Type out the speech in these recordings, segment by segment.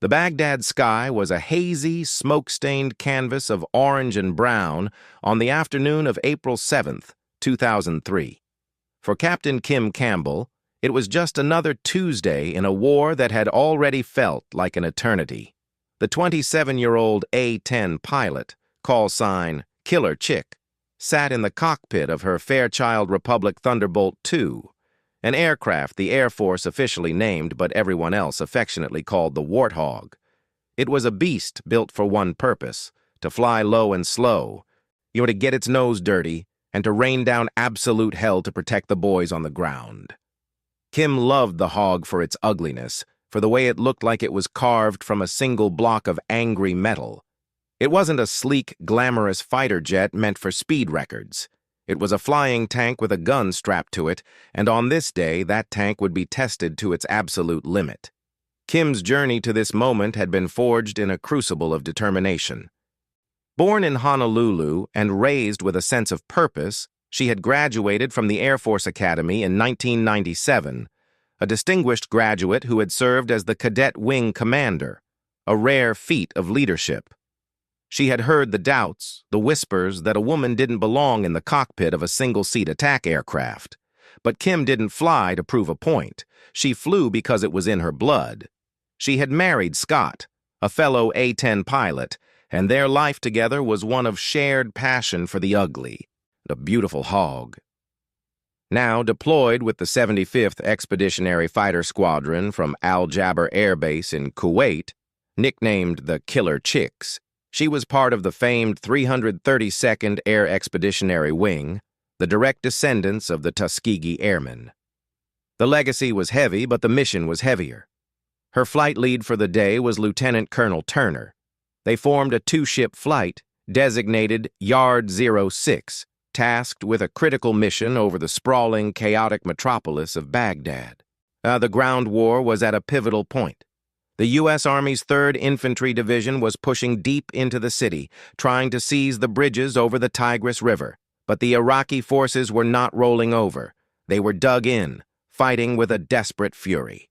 The Baghdad sky was a hazy, smoke-stained canvas of orange and brown on the afternoon of April 7th, 2003. For Captain Kim Campbell, it was just another Tuesday in a war that had already felt like an eternity. The 27-year-old A-10 pilot, call sign Killer Chick, sat in the cockpit of her Fairchild Republic Thunderbolt II, an aircraft the Air Force officially named but everyone else affectionately called the Warthog. It was a beast built for one purpose, to fly low and slow, to get its nose dirty, and to rain down absolute hell to protect the boys on the ground. Kim loved the Hog for its ugliness, for the way it looked like it was carved from a single block of angry metal. It wasn't a sleek, glamorous fighter jet meant for speed records. It was a flying tank with a gun strapped to it, and on this day that tank would be tested to its absolute limit. Kim's journey to this moment had been forged in a crucible of determination. Born in Honolulu and raised with a sense of purpose, she had graduated from the Air Force Academy in 1997, a distinguished graduate who had served as the Cadet Wing Commander, a rare feat of leadership. She had heard the doubts, the whispers that a woman didn't belong in the cockpit of a single-seat attack aircraft. But Kim didn't fly to prove a point. She flew because it was in her blood. She had married Scott, a fellow A-10 pilot, and their life together was one of shared passion for the ugly, the beautiful Hog. Now deployed with the 75th Expeditionary Fighter Squadron from Al Jaber Air Base in Kuwait, nicknamed the Killer Chicks, she was part of the famed 332nd Air Expeditionary Wing, the direct descendants of the Tuskegee Airmen. The legacy was heavy, but the mission was heavier. Her flight lead for the day was Lieutenant Colonel Turner. They formed a two-ship flight, designated Yard 06, tasked with a critical mission over the sprawling, chaotic metropolis of Baghdad. The ground war was at a pivotal point. The U.S. Army's 3rd Infantry Division was pushing deep into the city, trying to seize the bridges over the Tigris River. But the Iraqi forces were not rolling over. They were dug in, fighting with a desperate fury.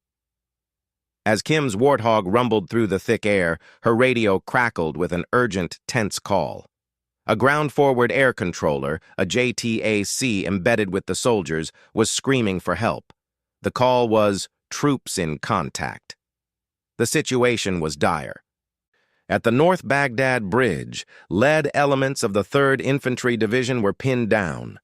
As Kim's Warthog rumbled through the thick air, her radio crackled with an urgent, tense call. A ground-forward air controller, a JTAC embedded with the soldiers, was screaming for help. The call was, "Troops in contact." The situation was dire. At the North Baghdad Bridge, lead elements of the 3rd Infantry Division were pinned down.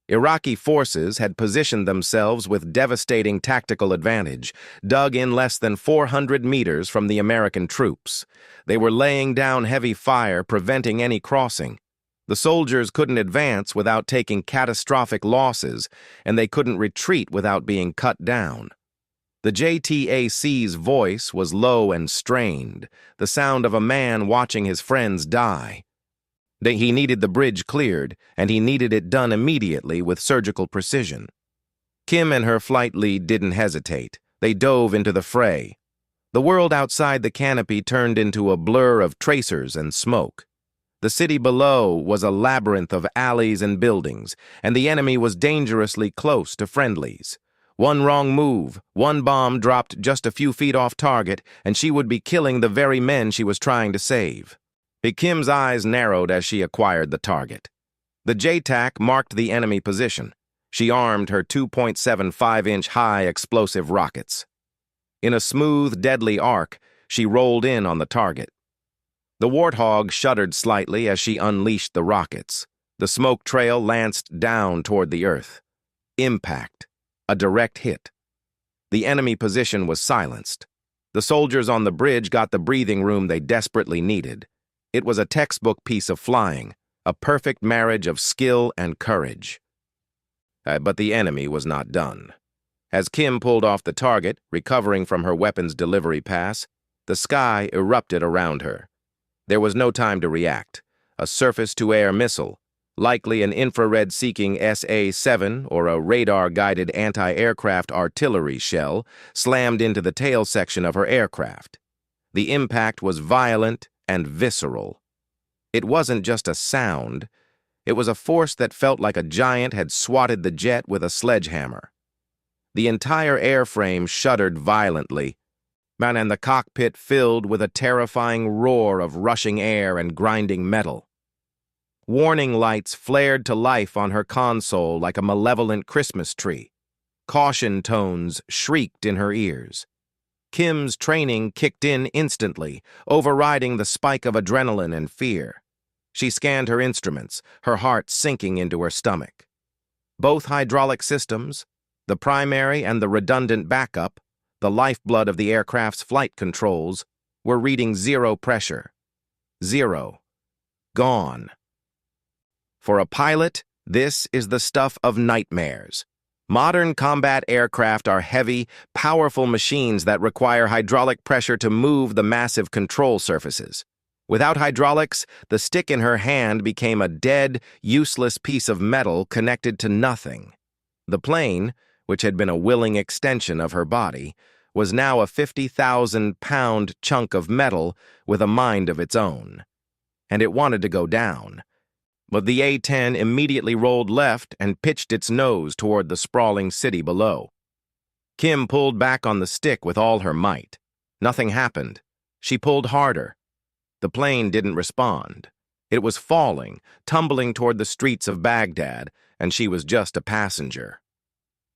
Iraqi forces had positioned themselves with devastating tactical advantage, dug in less than 400 meters from the American troops. They were laying down heavy fire, preventing any crossing. The soldiers couldn't advance without taking catastrophic losses, and they couldn't retreat without being cut down. The JTAC's voice was low and strained, the sound of a man watching his friends die. He needed the bridge cleared, and he needed it done immediately with surgical precision. Kim and her flight lead didn't hesitate. They dove into the fray. The world outside the canopy turned into a blur of tracers and smoke. The city below was a labyrinth of alleys and buildings, and the enemy was dangerously close to friendlies. One wrong move, one bomb dropped just a few feet off target, and she would be killing the very men she was trying to save. Kim's eyes narrowed as she acquired the target. The JTAC marked the enemy position. She armed her 2.75-inch high explosive rockets. In a smooth, deadly arc, she rolled in on the target. The Warthog shuddered slightly as she unleashed the rockets. The smoke trail lanced down toward the earth. Impact. A direct hit. The enemy position was silenced. The soldiers on the bridge got the breathing room they desperately needed. It was a textbook piece of flying, a perfect marriage of skill and courage. But the enemy was not done. As Kim pulled off the target, recovering from her weapons delivery pass, the sky erupted around her. There was no time to react. A surface-to-air missile, likely an infrared-seeking SA-7 or a radar-guided anti-aircraft artillery shell, slammed into the tail section of her aircraft. The impact was violent and visceral. It wasn't just a sound. It was a force that felt like a giant had swatted the jet with a sledgehammer. The entire airframe shuddered violently. Man, and the cockpit filled with a terrifying roar of rushing air and grinding metal. Warning lights flared to life on her console like a malevolent Christmas tree. Caution tones shrieked in her ears. Kim's training kicked in instantly, overriding the spike of adrenaline and fear. She scanned her instruments, her heart sinking into her stomach. Both hydraulic systems, the primary and the redundant backup, the lifeblood of the aircraft's flight controls, were reading 0 pressure. 0. Gone. For a pilot, this is the stuff of nightmares. Modern combat aircraft are heavy, powerful machines that require hydraulic pressure to move the massive control surfaces. Without hydraulics, the stick in her hand became a dead, useless piece of metal connected to nothing. The plane, which had been a willing extension of her body, was now a 50,000-pound chunk of metal with a mind of its own. And it wanted to go down. But the A-10 immediately rolled left and pitched its nose toward the sprawling city below. Kim pulled back on the stick with all her might. Nothing happened. She pulled harder. The plane didn't respond. It was falling, tumbling toward the streets of Baghdad, and she was just a passenger.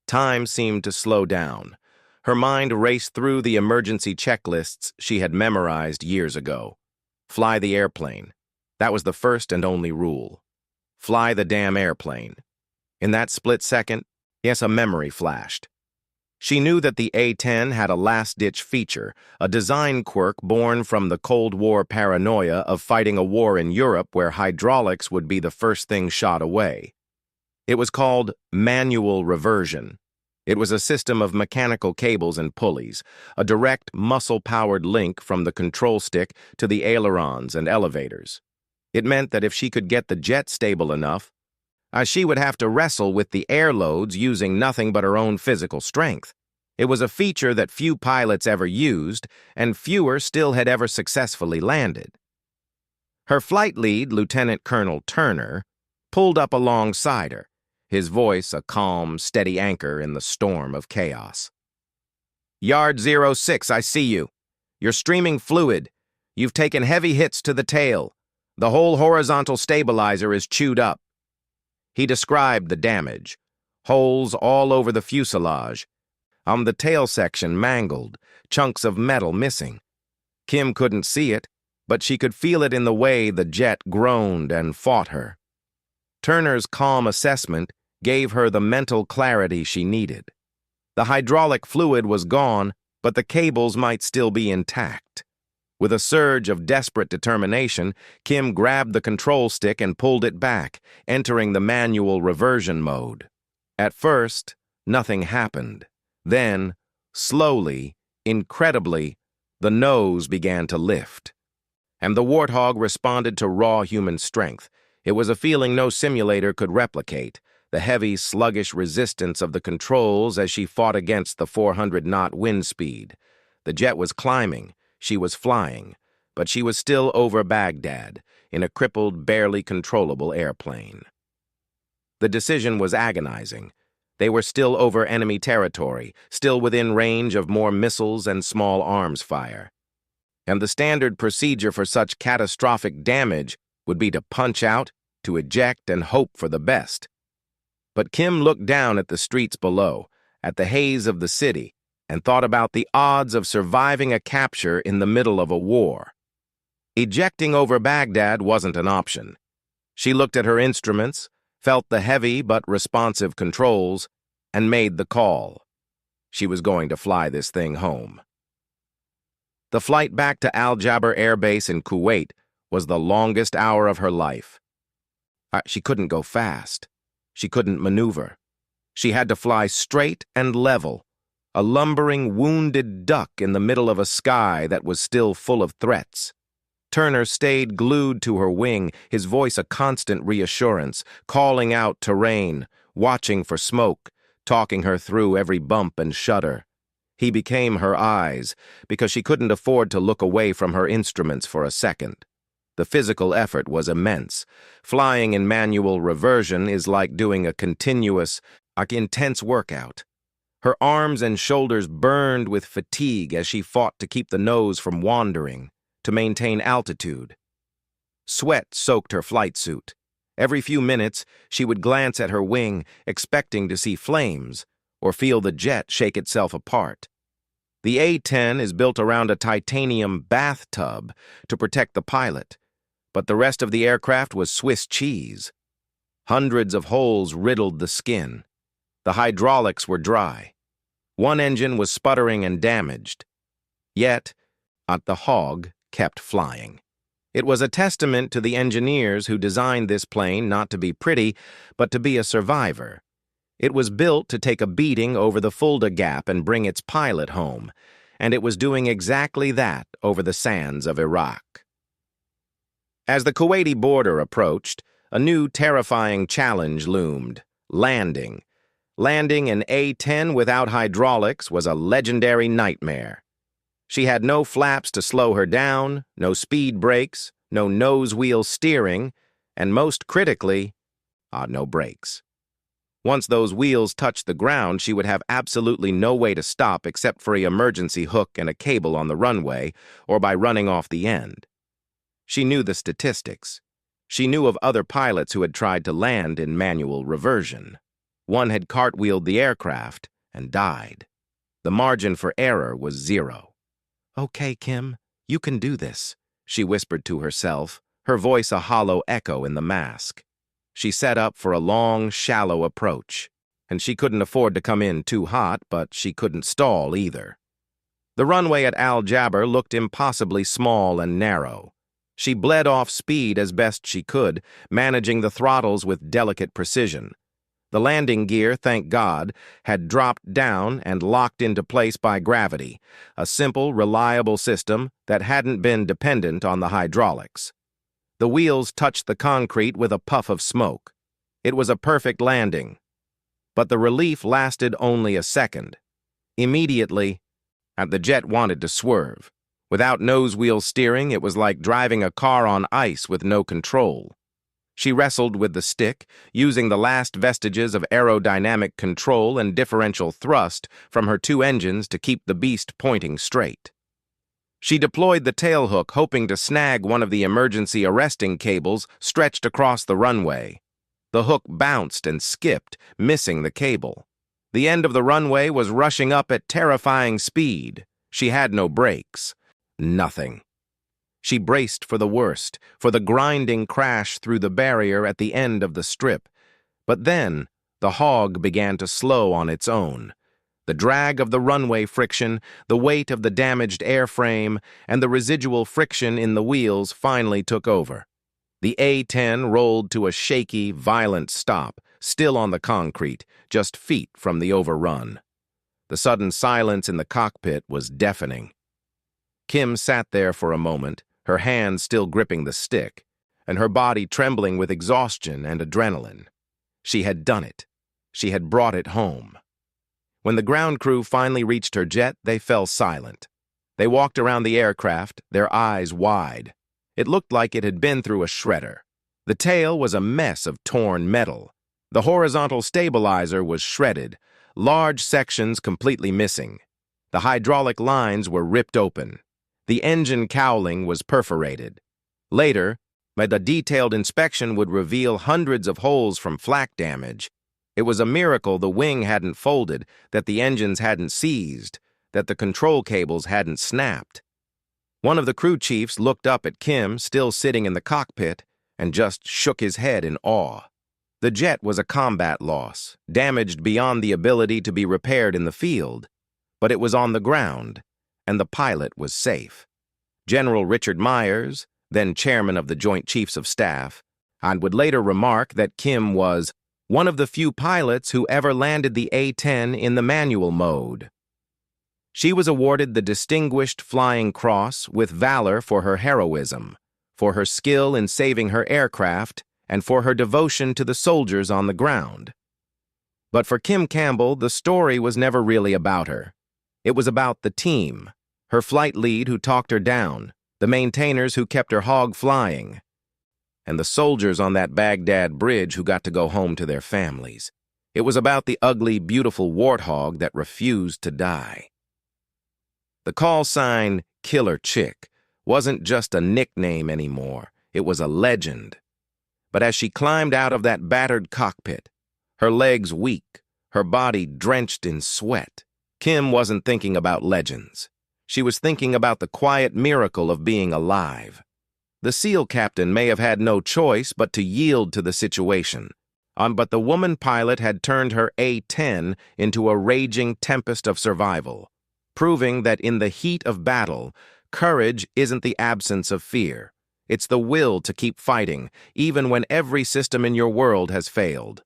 Time seemed to slow down. Her mind raced through the emergency checklists she had memorized years ago. Fly the airplane. That was the first and only rule. Fly the damn airplane. In that split second, yes, a memory flashed. She knew that the A-10 had a last-ditch feature, a design quirk born from the Cold War paranoia of fighting a war in Europe where hydraulics would be the first thing shot away. It was called manual reversion. It was a system of mechanical cables and pulleys, a direct muscle-powered link from the control stick to the ailerons and elevators. It meant that if she could get the jet stable enough, she would have to wrestle with the air loads using nothing but her own physical strength. It was a feature that few pilots ever used, and fewer still had ever successfully landed. Her flight lead, Lieutenant Colonel Turner, pulled up alongside her, his voice a calm, steady anchor in the storm of chaos. "Yard 06, I see you. You're streaming fluid. You've taken heavy hits to the tail. The whole horizontal stabilizer is chewed up." He described the damage. Holes all over the fuselage. The tail section mangled, chunks of metal missing. Kim couldn't see it, but she could feel it in the way the jet groaned and fought her. Turner's calm assessment gave her the mental clarity she needed. The hydraulic fluid was gone, but the cables might still be intact. With a surge of desperate determination, Kim grabbed the control stick and pulled it back, entering the manual reversion mode. At first, nothing happened. Then, slowly, incredibly, the nose began to lift. And the Warthog responded to raw human strength. It was a feeling no simulator could replicate, the heavy, sluggish resistance of the controls as she fought against the 400-knot wind speed. The jet was climbing. She was flying, but she was still over Baghdad, in a crippled, barely controllable airplane. The decision was agonizing. They were still over enemy territory, still within range of more missiles and small arms fire. And the standard procedure for such catastrophic damage would be to punch out, to eject, and hope for the best. But Kim looked down at the streets below, at the haze of the city, and thought about the odds of surviving a capture in the middle of a war. Ejecting over Baghdad wasn't an option. She looked at her instruments, felt the heavy but responsive controls, and made the call. She was going to fly this thing home. The flight back to Al Jaber Air Base in Kuwait was the longest hour of her life. She couldn't go fast. She couldn't maneuver. She had to fly straight and level, a lumbering, wounded duck in the middle of a sky that was still full of threats. Turner stayed glued to her wing, his voice a constant reassurance, calling out terrain, watching for smoke, talking her through every bump and shudder. He became her eyes, because she couldn't afford to look away from her instruments for a second. The physical effort was immense. Flying in manual reversion is like doing a continuous, intense workout. Her arms and shoulders burned with fatigue as she fought to keep the nose from wandering, to maintain altitude. Sweat soaked her flight suit. Every few minutes, she would glance at her wing, expecting to see flames or feel the jet shake itself apart. The A-10 is built around a titanium bathtub to protect the pilot, but the rest of the aircraft was Swiss cheese. Hundreds of holes riddled the skin. The hydraulics were dry. One engine was sputtering and damaged. Yet, the hog kept flying. It was a testament to the engineers who designed this plane not to be pretty, but to be a survivor. It was built to take a beating over the Fulda Gap and bring its pilot home, and it was doing exactly that over the sands of Iraq. As the Kuwaiti border approached, a new terrifying challenge loomed: landing. Landing an A-10 without hydraulics was a legendary nightmare. She had no flaps to slow her down, no speed brakes, no nose wheel steering, and most critically, no brakes. Once those wheels touched the ground, she would have absolutely no way to stop except for an emergency hook and a cable on the runway, or by running off the end. She knew the statistics. She knew of other pilots who had tried to land in manual reversion. One had cartwheeled the aircraft and died. The margin for error was 0. "Okay, Kim, you can do this," she whispered to herself, her voice a hollow echo in the mask. She set up for a long, shallow approach, and she couldn't afford to come in too hot, but she couldn't stall either. The runway at Al Jaber looked impossibly small and narrow. She bled off speed as best she could, managing the throttles with delicate precision. The landing gear, thank God, had dropped down and locked into place by gravity, a simple, reliable system that hadn't been dependent on the hydraulics. The wheels touched the concrete with a puff of smoke. It was a perfect landing. But the relief lasted only a second. Immediately, the jet wanted to swerve. Without nose wheel steering, it was like driving a car on ice with no control. She wrestled with the stick, using the last vestiges of aerodynamic control and differential thrust from her 2 engines to keep the beast pointing straight. She deployed the tailhook, hoping to snag one of the emergency arresting cables stretched across the runway. The hook bounced and skipped, missing the cable. The end of the runway was rushing up at terrifying speed. She had no brakes. Nothing. She braced for the worst, for the grinding crash through the barrier at the end of the strip. But then, the hog began to slow on its own. The drag of the runway friction, the weight of the damaged airframe, and the residual friction in the wheels finally took over. The A-10 rolled to a shaky, violent stop, still on the concrete, just feet from the overrun. The sudden silence in the cockpit was deafening. Kim sat there for a moment, her hands still gripping the stick, and her body trembling with exhaustion and adrenaline. She had done it. She had brought it home. When the ground crew finally reached her jet, they fell silent. They walked around the aircraft, their eyes wide. It looked like it had been through a shredder. The tail was a mess of torn metal. The horizontal stabilizer was shredded, large sections completely missing. The hydraulic lines were ripped open. The engine cowling was perforated. Later, the detailed inspection would reveal hundreds of holes from flak damage. It was a miracle the wing hadn't folded, that the engines hadn't seized, that the control cables hadn't snapped. One of the crew chiefs looked up at Kim, still sitting in the cockpit, and just shook his head in awe. The jet was a combat loss, damaged beyond the ability to be repaired in the field, but it was on the ground, and the pilot was safe. General Richard Myers, then chairman of the Joint Chiefs of Staff, and would later remark that Kim was one of the few pilots who ever landed the A-10 in the manual mode. She was awarded the Distinguished Flying Cross with valor for her heroism, for her skill in saving her aircraft, and for her devotion to the soldiers on the ground. But for Kim Campbell, the story was never really about her. It was about the team, her flight lead who talked her down, the maintainers who kept her hog flying, and the soldiers on that Baghdad bridge who got to go home to their families. It was about the ugly, beautiful warthog that refused to die. The call sign, Killer Chick, wasn't just a nickname anymore. It was a legend. But as she climbed out of that battered cockpit, her legs weak, her body drenched in sweat, Kim wasn't thinking about legends. She was thinking about the quiet miracle of being alive. The SEAL captain may have had no choice but to yield to the situation. But the woman pilot had turned her A-10 into a raging tempest of survival, proving that in the heat of battle, courage isn't the absence of fear. It's the will to keep fighting, even when every system in your world has failed.